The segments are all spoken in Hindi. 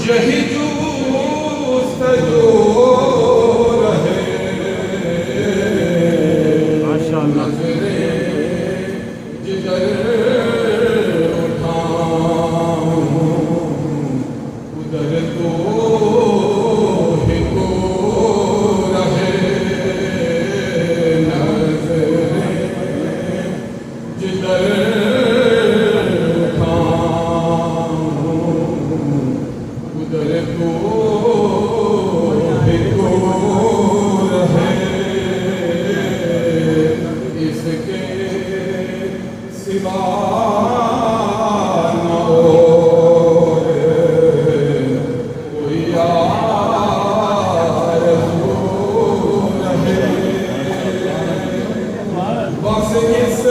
यही जूस्तजू रहे माशाअल्लाह। जिधर उठाऊं उधर तो ही तो रहे नज़रें जिधर उधर तो ही तो रहे इसके सिवा न और कोई आरज़ू रहे बस इस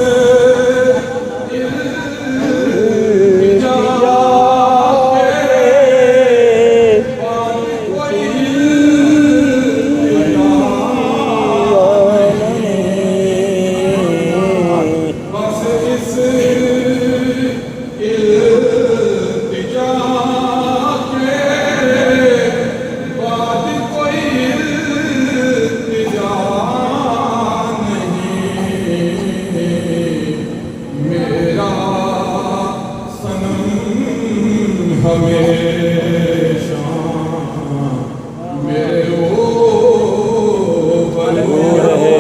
हमेशा मेरे रूबरू रहे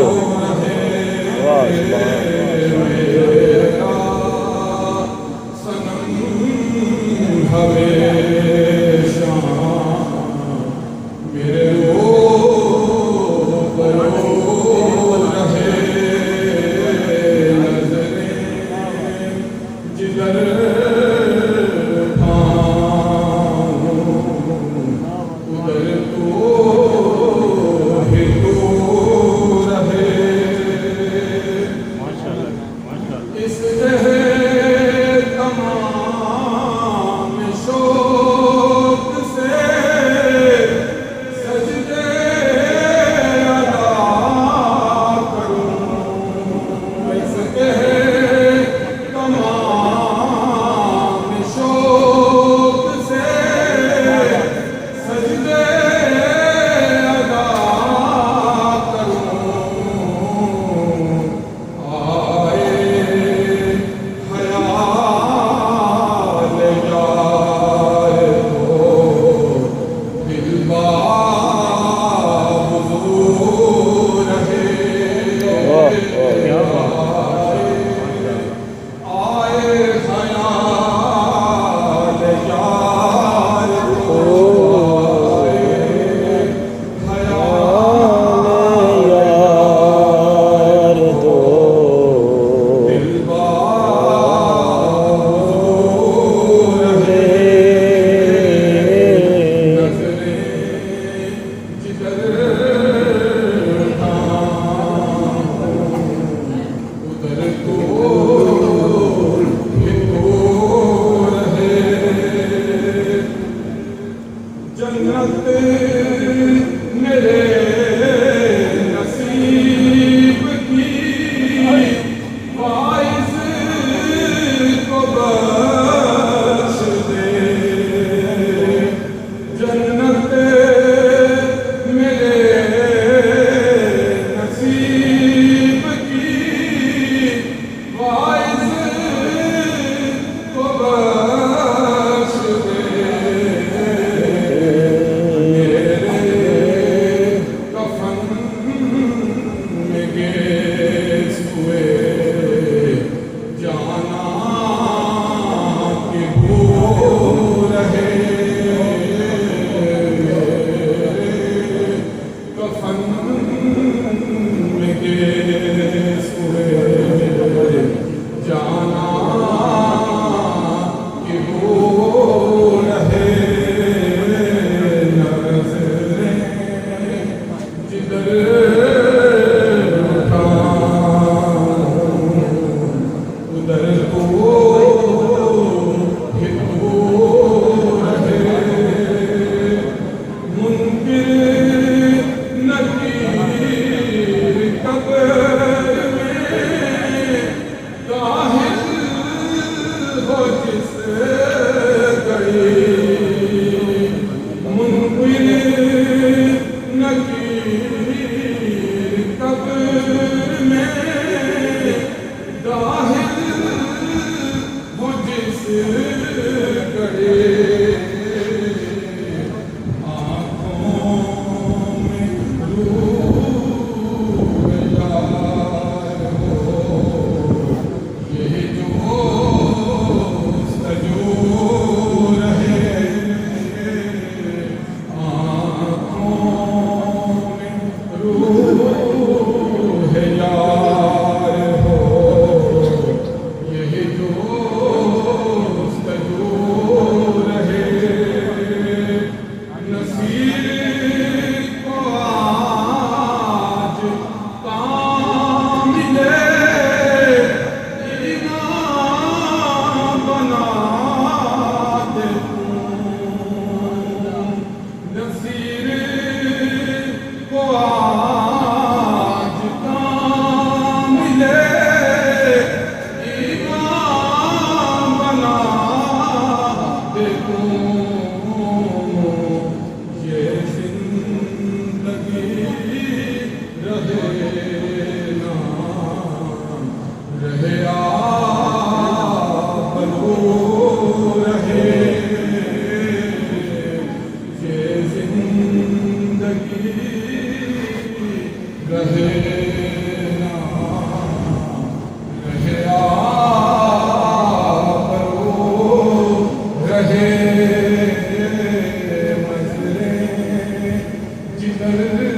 मेरा सनम हमेशा मेरे रूबरू रहे नज़रें जिधर उधर तो ही तो रहे इस तमाम शौक से सजदे अदा करूं इस तमाम शौक से सजदे अदा करूं आए ख्याल यार तो दिल बाबूज़ रहे आए ख्याल यार तो जन्नत मेरे नसीब की वाइस को बख्श दे जन्नत मेरे नसीब की वाइस को बख्श दे मेरे कर